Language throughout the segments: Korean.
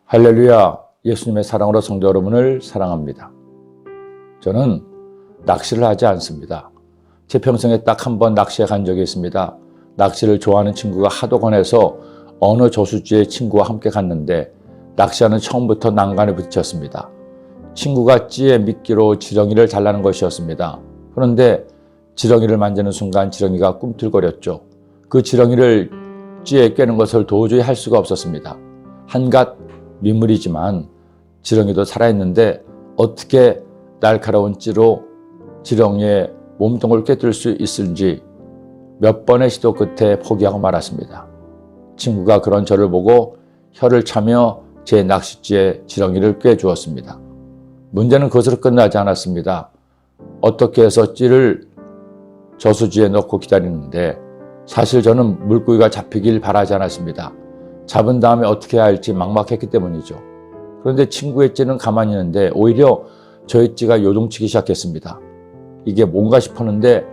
할렐루야, 예수님의 사랑으로 성도 여러분을 사랑합니다. 저는 낚시를 하지 않습니다. 제 평생에 딱 한 번 낚시에 간 적이 있습니다. 낚시를 좋아하는 친구가 하도 권해서 어느 저수지에 친구와 함께 갔는데 낚시하는 처음부터 난간에 부딪혔습니다. 친구가 찌에 미끼로 지렁이를 달라는 것이었습니다. 그런데 지렁이를 만지는 순간 지렁이가 꿈틀거렸죠. 그 지렁이를 찌에 꿰는 것을 도저히 할 수가 없었습니다. 한갓 민물이지만 지렁이도 살아있는데 어떻게 날카로운 찌로 지렁이의 몸통을 꿰뚫을 수 있을지 몇 번의 시도 끝에 포기하고 말았습니다. 친구가 그런 저를 보고 혀를 차며 제 낚싯지에 지렁이를 꿰주었습니다. 문제는 그것으로 끝나지 않았습니다. 어떻게 해서 찌를 저수지에 넣고 기다리는데 사실 저는 물고기가 잡히길 바라지 않았습니다. 잡은 다음에 어떻게 해야 할지 막막했기 때문이죠. 그런데 친구의 찌는 가만히 있는데 오히려 저의 찌가 요동치기 시작했습니다. 이게 뭔가 싶었는데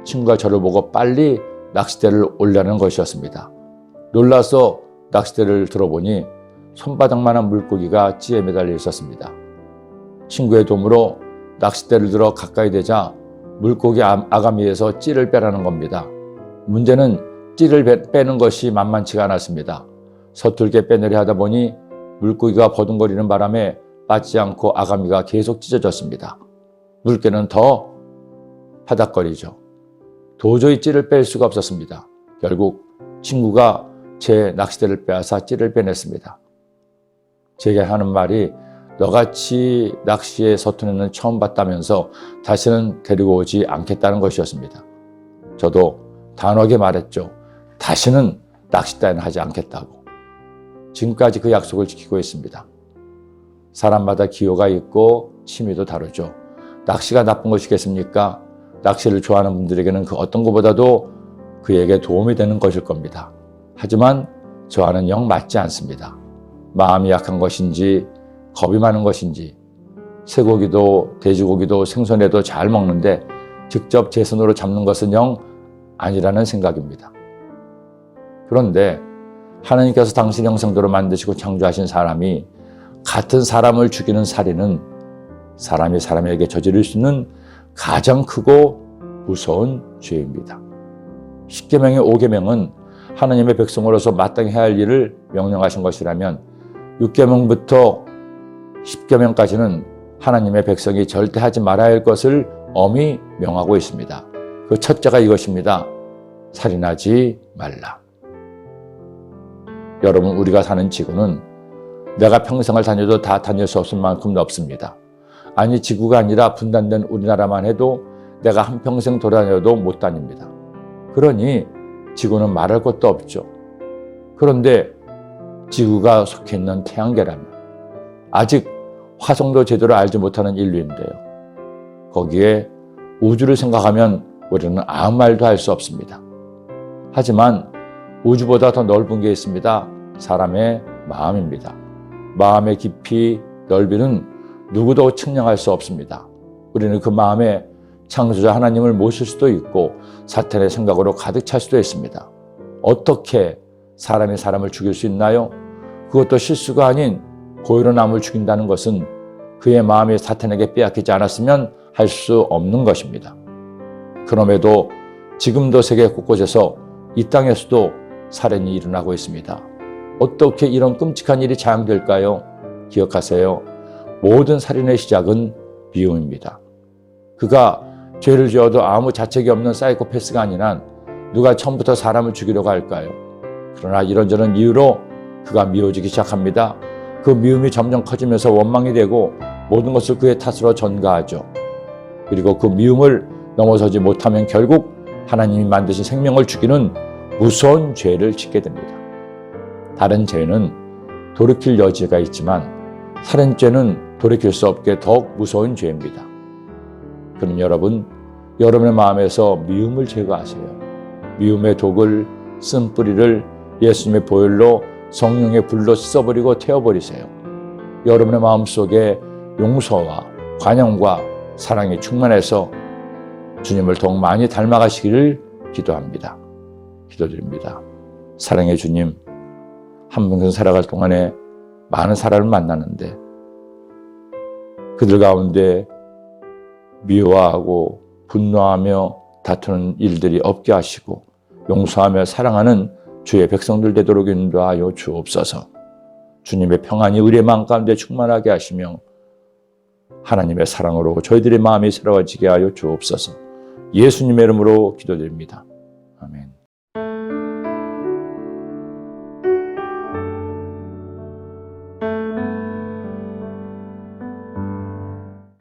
친구가 저를 보고 빨리 낚싯대를 올리라는 것이었습니다. 놀라서 낚싯대를 들어보니 손바닥만한 물고기가 찌에 매달려 있었습니다. 친구의 도움으로 낚싯대를 들어 가까이 대자 물고기 아가미에서 찌를 빼라는 겁니다. 문제는 찌를 빼는 것이 만만치가 않았습니다. 서툴게 빼내려 하다 보니 물고기가 버둥거리는 바람에 빠지지 않고 아가미가 계속 찢어졌습니다. 물개는 더 파닥거리죠. 도저히 찌를 뺄 수가 없었습니다. 결국 친구가 제 낚싯대를 빼앗아 찌를 빼냈습니다. 제게 하는 말이 너같이 낚시에 서툰 애는 처음 봤다면서 다시는 데리고 오지 않겠다는 것이었습니다. 저도 단호하게 말했죠. 다시는 낚싯대는 하지 않겠다고. 지금까지 그 약속을 지키고 있습니다. 사람마다 기호가 있고 취미도 다르죠. 낚시가 나쁜 것이겠습니까? 낚시를 좋아하는 분들에게는 그 어떤 것보다도 그에게 도움이 되는 것일 겁니다. 하지만 저와는 영 맞지 않습니다. 마음이 약한 것인지 겁이 많은 것인지 쇠고기도 돼지고기도 생선에도 잘 먹는데 직접 제 손으로 잡는 것은 영 아니라는 생각입니다. 그런데 하나님께서 당신 형상대로 만드시고 창조하신 사람이 같은 사람을 죽이는 살인은 사람이 사람에게 저지를 수 있는 가장 크고 무서운 죄입니다. 10계명의 5계명은 하나님의 백성으로서 마땅히 해야 할 일을 명령하신 것이라면 6계명부터 10계명까지는 하나님의 백성이 절대 하지 말아야 할 것을 엄히 명하고 있습니다. 그 첫째가 이것입니다. 살인하지 말라. 여러분, 우리가 사는 지구는 내가 평생을 다녀도 다 다닐 수 없을 만큼 넓습니다. 아니, 지구가 아니라 분단된 우리나라만 해도 내가 한평생 돌아다녀도 못 다닙니다. 그러니 지구는 말할 것도 없죠. 그런데 지구가 속해 있는 태양계라면 아직 화성도 제대로 알지 못하는 인류인데요. 거기에 우주를 생각하면 우리는 아무 말도 할 수 없습니다. 하지만 우주보다 더 넓은 게 있습니다. 사람의 마음입니다. 마음의 깊이, 넓이는 누구도 측량할 수 없습니다. 우리는 그 마음에 창조자 하나님을 모실 수도 있고 사탄의 생각으로 가득 찰 수도 있습니다. 어떻게 사람이 사람을 죽일 수 있나요? 그것도 실수가 아닌 고의로 남을 죽인다는 것은 그의 마음이 사탄에게 빼앗기지 않았으면 할 수 없는 것입니다. 그럼에도 지금도 세계 곳곳에서 이 땅에서도 살인이 일어나고 있습니다. 어떻게 이런 끔찍한 일이 자행될까요? 기억하세요. 모든 살인의 시작은 미움입니다. 그가 죄를 지어도 아무 자책이 없는 사이코패스가 아니란 누가 처음부터 사람을 죽이려고 할까요? 그러나 이런저런 이유로 그가 미워지기 시작합니다. 그 미움이 점점 커지면서 원망이 되고 모든 것을 그의 탓으로 전가하죠. 그리고 그 미움을 넘어서지 못하면 결국 하나님이 만드신 생명을 죽이는 무서운 죄를 짓게 됩니다. 다른 죄는 돌이킬 여지가 있지만 살인죄는 돌이킬 수 없게 더욱 무서운 죄입니다. 그럼 여러분, 여러분의 마음에서 미움을 제거하세요. 미움의 독을, 쓴뿌리를 예수님의 보혈로 성령의 불로 씻어버리고 태워버리세요. 여러분의 마음속에 용서와 관용과 사랑이 충만해서 주님을 더욱 많이 닮아가시기를 기도합니다. 기도드립니다. 사랑의 주님, 한평생 살아갈 동안에 많은 사람을 만나는데 그들 가운데 미워하고 분노하며 다투는 일들이 없게 하시고 용서하며 사랑하는 주의 백성들 되도록 인도하여 주옵소서. 주님의 평안이 우리의 마음 가운데 충만하게 하시며 하나님의 사랑으로 저희들의 마음이 새로워지게 하여 주옵소서. 예수님의 이름으로 기도드립니다. 아멘.